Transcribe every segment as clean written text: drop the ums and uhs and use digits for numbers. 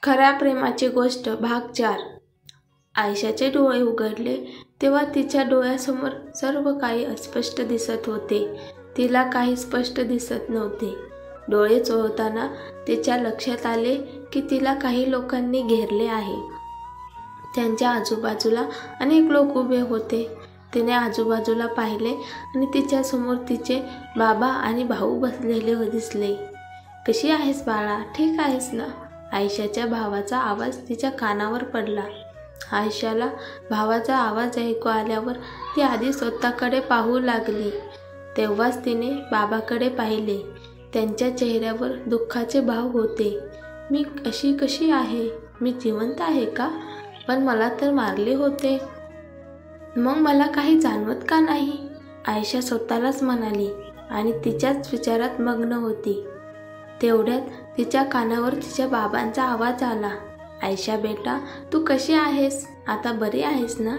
खऱ्या प्रेमाची गोष्ट भाग 4. आयशाचे डोळे उघडले तेव्हा तिच्या डोळ्यासमोर सर्व काही अस्पष्ट दिसत होते. तिला काही स्पष्ट दिसत नव्हते. डोळे चोळताना तिच्या लक्षात आले की तिला काही लोकांनी घेरले आहे. त्यांच्या आजूबाजूला अनेक लोक उभे होते. तिने आजूबाजूला पाहिले आणि तिच्यासमोर तिचे बाबा आणि भाऊ बसलेले दिसले. कशी आहेस बाळा, ठीक आहेस ना? आयशाच्या भावाचा आवाज तिच्या कानावर पडला. आयशाला भावाचा आवाज ऐकू आल्यावर ती आधी स्वतःकडे पाहू लागली. तेव्हाच तिने बाबाकडे पाहिले. त्यांच्या चेहऱ्यावर दुःखाचे भाव होते. मी अशी कशी आहे? मी जिवंत आहे का? पण मला तर मारले होते. मग मला काही जाणवत का नाही? आयशा स्वतःलाच म्हणाली आणि तिच्याच विचारात मग्न होती. तेवढ्यात तिच्या कानावर तिच्या बाबांचा आवाज आला. आयशा बेटा, तू कशी आहेस? आता बरी आहेस ना?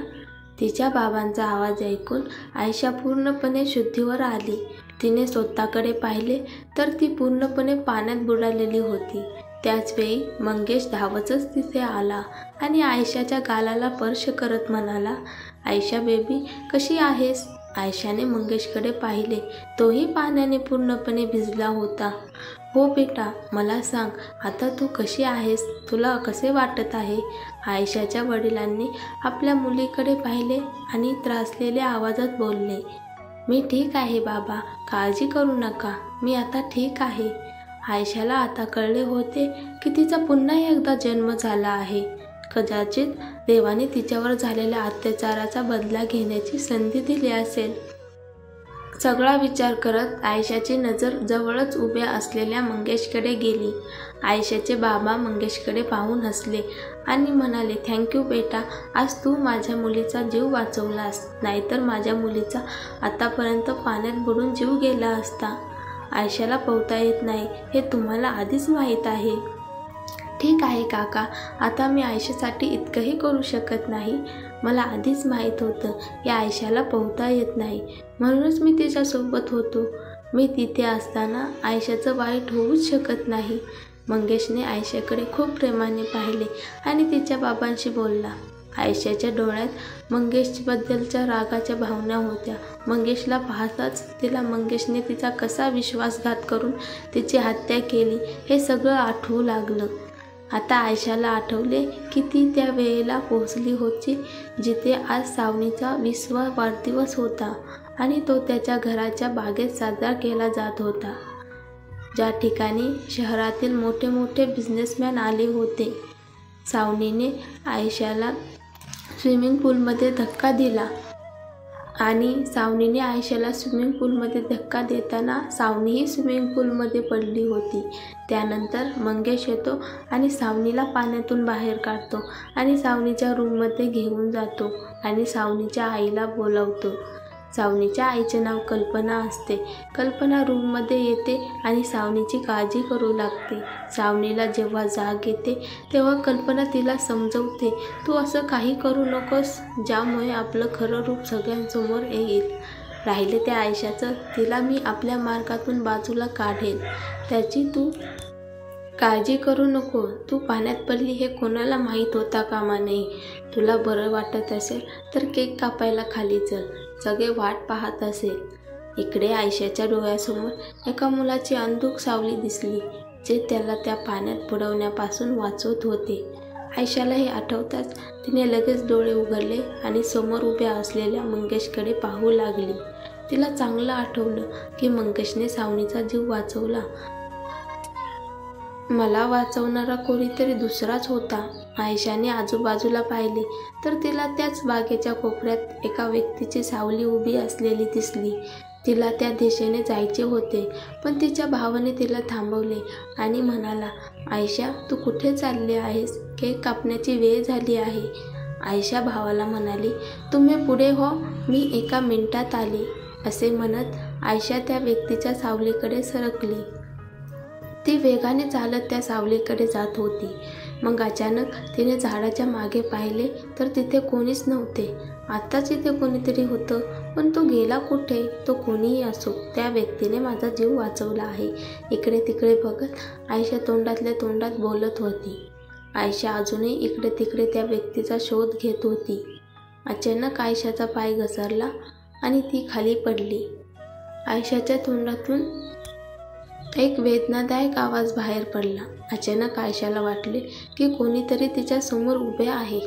तिच्या बाबांचा आवाज ऐकून आयशा पूर्णपणे शुद्धीवर आली. तिने स्वतःकडे पाहिले तर ती पूर्णपणे पाण्यात बुडालेली होती. त्याचवेळी मंगेश धावतच तिथे आला आणि आयशाच्या गालाला स्पर्श करत म्हणाला, आयशा बेबी, कशी आहेस? आयशाने मंगेशकडे पाहिले. तोही पाण्याने पूर्णपणे भिजला होता. हो बेटा, मला सांग, आता तू कशी आहेस? तुला कसे वाटत आहे? आयशाच्या वडिलांनी आपल्या मुलीकडे पाहिले आणि त्रासलेल्या आवाजात बोलले, मी ठीक आहे बाबा, काळजी करू नका, मी आता ठीक आहे. आयशाला आता कळले होते की तिचा पुन्हा एकदा जन्म झाला आहे. कदाचित देवाने तिच्यावर झालेल्या अत्याचाराचा बदला घेण्याची संधी दिली असेल. सगळा विचार करत आयशाची नजर जवळच उभ्या असलेल्या मंगेशकडे गेली. आयशाचे बाबा मंगेशकडे पाहून हसले आणि म्हणाले, थँक्यू बेटा, आज तू माझ्या मुलीचा जीव वाचवलास, नाहीतर माझ्या मुलीचा आतापर्यंत पाण्यात बुडून जीव गेला असता. आयशाला पोहता येत नाही हे तुम्हाला आधीच माहीत आहे. ठीक आहे काका, आता मी आयशासाठी इतकंही करू शकत नाही. मला आधीच माहीत होतं की आयशाला पोहता येत नाही, म्हणूनच मी तिच्यासोबत होतो. मी तिथे असताना आयशाचं वाईट होऊच शकत नाही. मंगेशने आयशाकडे खूप प्रेमाने पाहिले आणि तिच्या बाबांशी बोलला. आयशाच्या डोळ्यात मंगेशबद्दलच्या रागाच्या भावना होत्या. मंगेशला पाहताच तिला मंगेशने तिचा कसा विश्वासघात करून तिची हत्या केली हे सगळं आठवू लागलं. आता आयशाला आठवले की ती त्या वेळेला पोहोचली होती जिथे आज सावनीचा 20वा वाढदिवस होता आणि तो त्याच्या घराच्या बागेत साजरा केला जात होता, ज्या ठिकाणी शहरातील मोठे मोठे बिझनेसमॅन आले होते. सावनीने आयशाला स्विमिंग पूलमध्ये धक्का दिला आणि सावनीने आयशाला स्विमिंग पूलमध्ये धक्का देताना सावनीही स्विमिंग पूलमध्ये पडली होती. त्यानंतर मंगेश येतो आणि सावनीला पाण्यातून बाहेर काढतो आणि सावनीच्या रूममध्ये घेऊन जातो आणि सावनीच्या आईला बोलावतो. सावनीच्या आईचे नाव कल्पना असते. कल्पना रूममध्ये येते आणि सावनीची काळजी करू लागते. सावनीला जेव्हा जाग येते तेव्हा कल्पना तिला समजवते, तू असं काही करू नकोस ज्यामुळे आपलं खरं रूप सगळ्यांसमोर येईल. राहिले त्या आयशाचं, तिला मी आपल्या मार्गातून बाजूला काढेल. त्याची तू काळजी करू नको. तू पाण्यात पडली हे कोणाला माहीत होता कामा नये. तुला बरं वाटत असेल तर केक कापायला खाली चल, सगळे वाट पाहत असेल. इकडे आयशाच्या डोळ्यासमोर एका मुलाची अंधुक सावली दिसली, जे त्याला त्या पाण्यात बुडवण्यापासून वाचवत होते. आयशाला हे आठवताच तिने लगेच डोळे उघडले आणि समोर उभ्या असलेल्या मंगेशकडे पाहू लागली. तिला चांगलं आठवलं की मंगेशने सावनीचा जीव वाचवला. मला वाचवणारा कोणीतरी दुसराच होता. आयशाने आजूबाजूला पाहिले तर तिला त्याच बागेच्या कोपऱ्यात एका व्यक्तीची सावली उभी असलेली दिसली. तिला त्या दिशेने जायचे होते, पण तिच्या भावाने तिला थांबवले आणि म्हणाला, आयशा, तू कुठे चालली आहेस? केक कापण्याची वेळ झाली आहे. आयशा भावाला म्हणाली, तुम्ही पुढे हो, मी एका मिनिटात आली. असे म्हणत आयशा त्या व्यक्तीच्या सावलीकडे सरकली. ती वेगाने चालत त्या सावलीकडे जात होती. मग अचानक तिने झाडाच्या मागे पाहिले तर तिथे कोणीच नव्हते. आत्ताच इथे कोणीतरी होतं, पण तो गेला कुठे? तो कोणीही असो, त्या व्यक्तीने माझा जीव वाचवला आहे. इकडे तिकडे बघत आयशा तोंडातल्या तोंडात बोलत होती. आयशा अजूनही इकडे तिकडे त्या व्यक्तीचा शोध घेत होती. अचानक आयशाचा पाय घसरला आणि ती खाली पडली. आयशाच्या तोंडातून एक वेदनादायक आवाज बाहेर पडला. अचानक आयशाला वाटले की कोणीतरी तिच्या समोर उभे आहे.